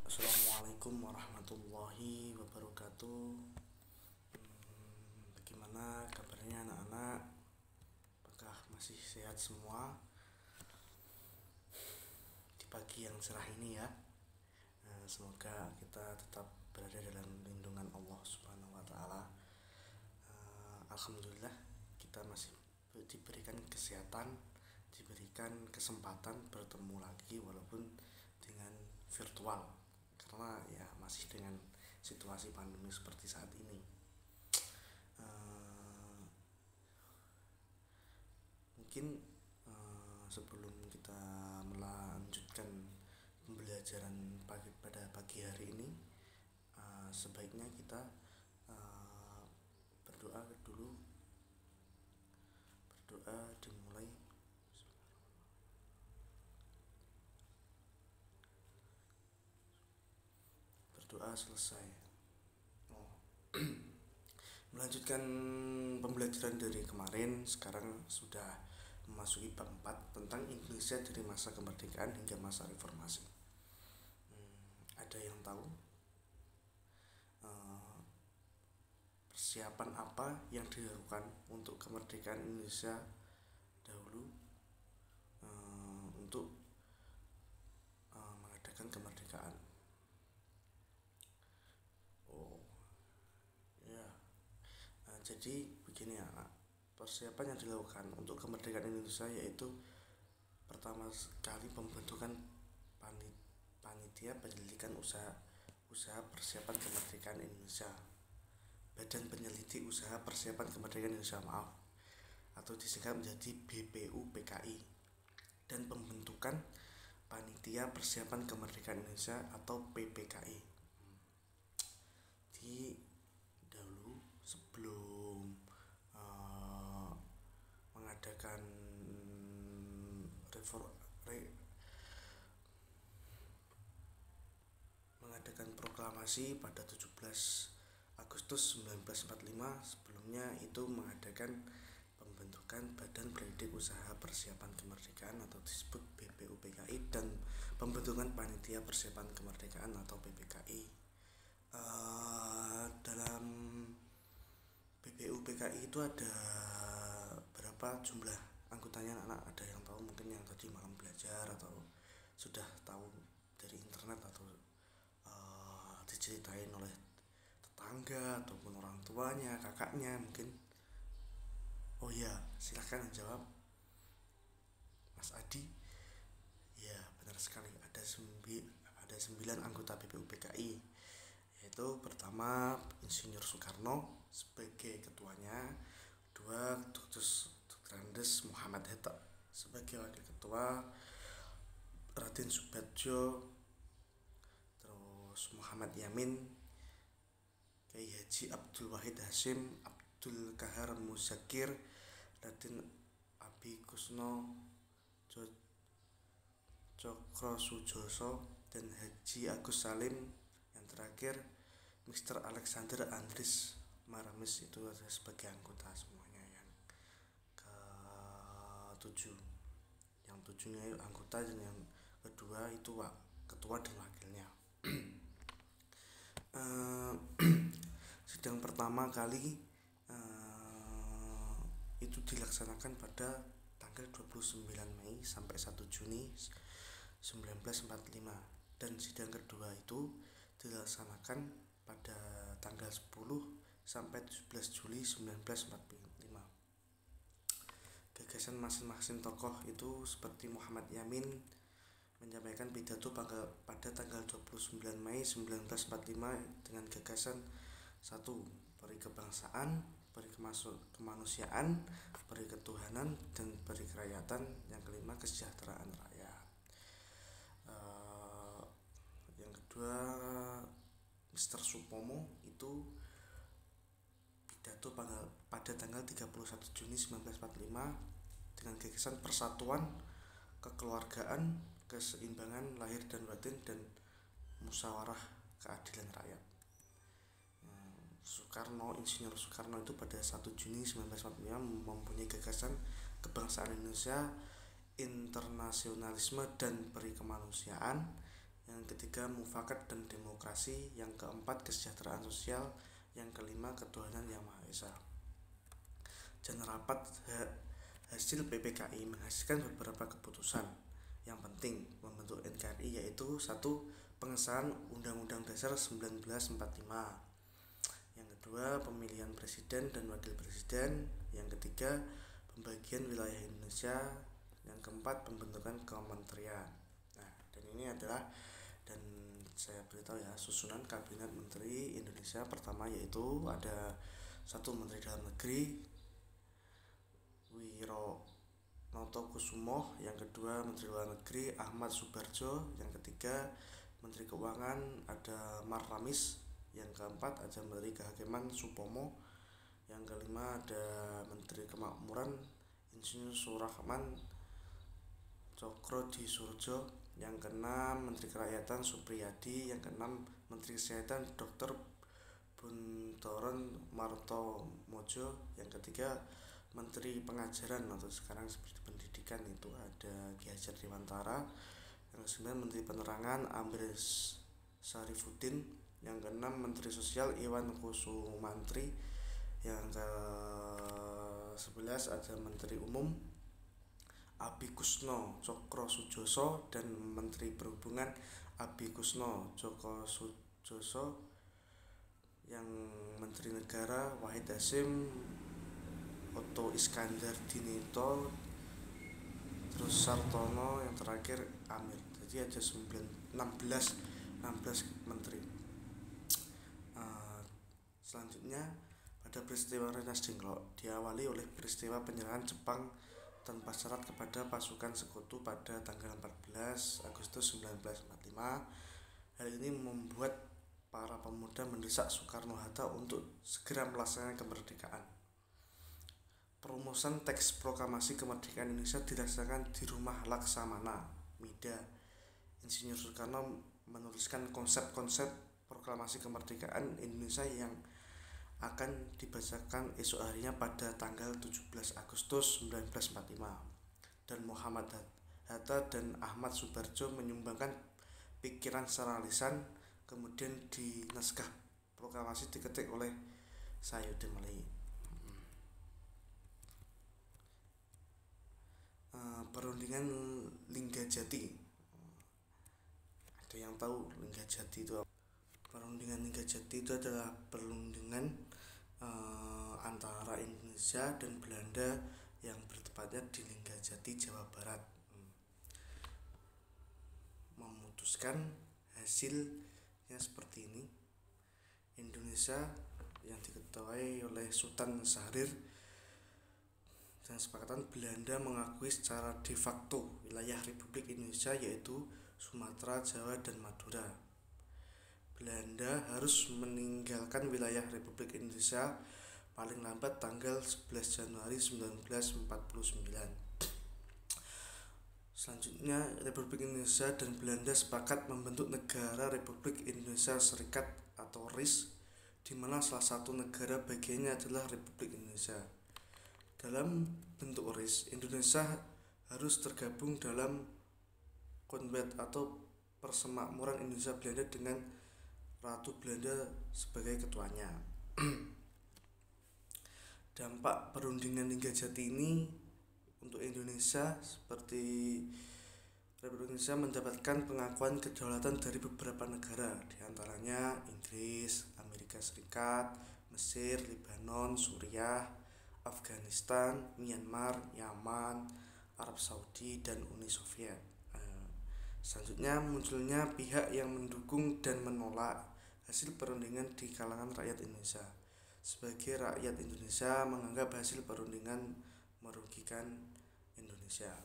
Assalamualaikum warahmatullahi wabarakatuh. Bagaimana kabarnya anak-anak? Apakah masih sehat semua di pagi yang cerah ini ya? Semoga kita tetap berada dalam lindungan Allah Subhanahu wa taala. Alhamdulillah kita masih diberikan kesehatan, diberikan kesempatan bertemu lagi walaupun dengan virtual, karena ya masih dengan situasi pandemi seperti saat ini. Mungkin sebelum kita melanjutkan pembelajaran pada pagi hari ini, sebaiknya kita berdoa dulu. Berdoa dimulai. Berdoa selesai. Melanjutkan pembelajaran dari kemarin, sekarang sudah memasuki bab 4 tentang Indonesia dari masa kemerdekaan hingga masa reformasi. Ada yang tahu persiapan apa yang dilakukan untuk kemerdekaan Indonesia dahulu, untuk mengadakan kemerdekaan? Oh ya, jadi begini ya, persiapan yang dilakukan untuk kemerdekaan Indonesia yaitu pertama sekali pembentukan panitia penyelidikan usaha persiapan kemerdekaan Indonesia, Badan Penyelidik Usaha Persiapan Kemerdekaan Indonesia, atau disingkat menjadi BPUPKI, dan pembentukan Panitia Persiapan Kemerdekaan Indonesia atau PPKI. Di dahulu sebelum mengadakan proklamasi pada 17 Agustus 1945, sebelumnya itu mengadakan pembentukan Badan Penyelidik Usaha Persiapan Kemerdekaan atau disebut BPUPKI, dan pembentukan Panitia Persiapan Kemerdekaan atau PPKI. Dalam BPUPKI itu ada berapa jumlah anggotanya anak? Ada yang tahu mungkin yang tadi malam belajar atau sudah tahu dari internet atau diceritain oleh tetangga ataupun orang tuanya, kakaknya mungkin? Oh ya, silahkan jawab Mas Adi. Ya, benar sekali, ada 9 anggota BPUPKI, yaitu pertama Insinyur Soekarno sebagai ketuanya, kedua Dr. Andes Muhammad Hatta sebagai wakil ketua, Raden Subadjo, terus Muhammad Yamin, Kiai Haji Abdul Wahid Hasyim, Abdul Kahar Muzakir, Raden Abi Kusno Cokro Sujoso, dan Haji Agus Salim. Yang terakhir Mr. Alexander Andris Maramis, itu ada sebagai anggota semuanya. Yang ke-7, yang 7-nya anggota, dan yang kedua itu ketua dan wakilnya. Sidang pertama kali itu dilaksanakan pada tanggal 29 Mei sampai 1 Juni 1945, dan sidang kedua itu dilaksanakan pada tanggal 10 sampai 17 Juli 1945. Gagasan masing-masing tokoh itu seperti Muhammad Yamin menyampaikan pidato pada tanggal 29 Mei 1945 dengan gagasan 1. Peri kebangsaan, peri kemanusiaan, peri ketuhanan, dan peri kerakyatan. Yang kelima, kesejahteraan rakyat. Yang kedua, Mr. Supomo itu pidato pada tanggal 31 Juni 1945 dengan gagasan persatuan, kekeluargaan, keseimbangan lahir dan batin, dan musyawarah keadilan rakyat. Insinyur Soekarno itu pada 1 Juni 1945 mempunyai gagasan kebangsaan Indonesia, internasionalisme, dan peri kemanusiaan. yang ketiga mufakat dan demokrasi, yang keempat kesejahteraan sosial, yang kelima ketuhanan yang maha esa. Dan rapat hasil PPKI menghasilkan beberapa keputusan yang penting membentuk NKRI, yaitu satu, pengesahan Undang-Undang Dasar 1945, yang kedua pemilihan presiden dan wakil presiden, yang ketiga pembagian wilayah Indonesia, yang keempat pembentukan kementerian. Nah, dan ini adalah, dan saya beritahu ya, susunan kabinet menteri Indonesia. Pertama yaitu ada satu menteri dalam negeri Wiranto Kusumo, yang kedua menteri luar negeri Ahmad Subarjo, yang ketiga menteri keuangan ada Marramis, yang keempat ada menteri kehakiman Supomo, yang kelima ada menteri kemakmuran Insinyur Surahman Cokro-Di-Surjo, yang keenam menteri kerakyatan Supriyadi, yang keenam menteri kesehatan Dr. Buntoron Martomojo, yang ketiga menteri pengajaran atau sekarang seperti pendidikan itu ada Ki Hajar Dewantara, yang kesembilan menteri penerangan Amir Syarifuddin, yang keenam menteri sosial Iwan Kusumantri, yang ke-11 ada menteri umum Abi Kusno Cokro Sujoso, dan menteri perhubungan Abi Kusno Cokro Sujoso, yang menteri negara Wahid Hasyim Otto Iskandar Dinito, terus Sartono, yang terakhir Amir. Jadi ada 16 menteri. Selanjutnya pada peristiwa Rengas Dengklok diawali oleh peristiwa penyerangan Jepang tanpa syarat kepada pasukan sekutu pada tanggal 14 Agustus 1945. Hal ini membuat para pemuda mendesak Soekarno-Hatta untuk segera melaksanakan kemerdekaan. Perumusan teks proklamasi kemerdekaan Indonesia dilaksanakan di Rumah Laksamana, Mida. Insinyur Soekarno menuliskan konsep-konsep proklamasi kemerdekaan Indonesia yang akan dibacakan esok harinya pada tanggal 17 Agustus 1945, dan Muhammad Hatta dan Ahmad Subarjo menyumbangkan pikiran secara lisan. Kemudian di naskah proklamasi diketik oleh Sayuti Meli. Perundingan Linggajati, ada yang tahu Linggajati itu apa? Perundingan Linggajati itu adalah perundingan antara Indonesia dan Belanda yang bertepatnya di Linggajati, Jawa Barat. Memutuskan hasilnya seperti ini. Indonesia yang diketuai oleh Sultan Syahrir dan sepakatan Belanda mengakui secara de facto wilayah Republik Indonesia yaitu Sumatera, Jawa, dan Madura. Belanda harus meninggalkan wilayah Republik Indonesia paling lambat tanggal 11 Januari 1949. Selanjutnya Republik Indonesia dan Belanda sepakat membentuk negara Republik Indonesia Serikat atau RIS, di mana salah satu negara bagiannya adalah Republik Indonesia. Dalam bentuk RIS, Indonesia harus tergabung dalam Commonwealth atau Persemakmuran Indonesia Belanda dengan Ratu Belanda sebagai ketuanya. Dampak perundingan Linggajati ini untuk Indonesia seperti Republik Indonesia mendapatkan pengakuan kedaulatan dari beberapa negara, diantaranya Inggris, Amerika Serikat, Mesir, Lebanon, Suriah, Afghanistan, Myanmar, Yaman, Arab Saudi, dan Uni Soviet. Selanjutnya munculnya pihak yang mendukung dan menolak hasil perundingan di kalangan rakyat Indonesia. Sebagai rakyat Indonesia menganggap hasil perundingan merugikan Indonesia.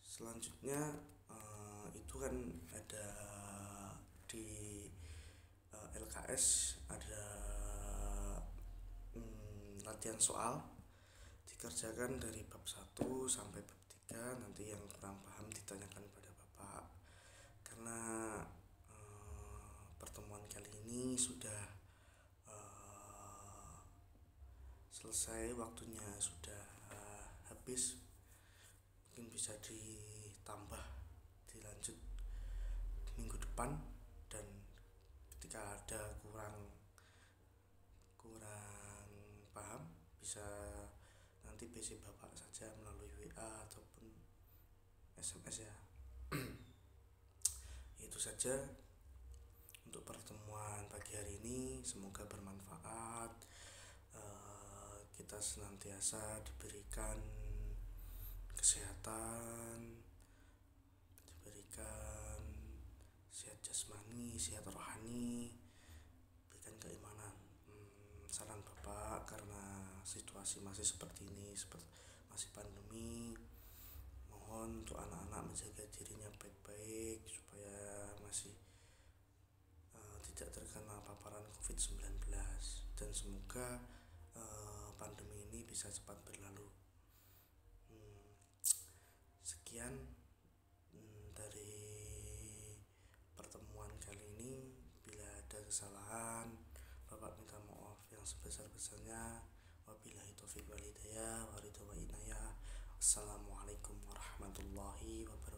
Selanjutnya itu kan ada di LKS ada latihan soal dikerjakan dari bab 1 sampai bab 3. Nanti yang kurang paham ditanyakan pada Bapak, karena pertemuan kali ini sudah selesai, waktunya sudah habis. Mungkin bisa di depan, dan ketika ada kurang paham bisa nanti PC Bapak saja melalui WA ataupun SMS ya. Itu saja untuk pertemuan pagi hari ini, semoga bermanfaat. Kita senantiasa diberikan kesehatan, diberikan sehat jasmani, sehat rohani, berikan keimanan. Saran Bapak, karena situasi masih seperti ini, masih pandemi, mohon untuk anak-anak menjaga dirinya baik-baik supaya masih tidak terkena paparan COVID-19, dan semoga pandemi ini bisa cepat berlalu. Sekian dari pertemuan kali ini. Bila ada kesalahan, Bapak minta maaf yang sebesar-besarnya. Wabillahi taufiq wal hidayah, wa ridha wa inayah. Assalamualaikum warahmatullahi wabarakatuh.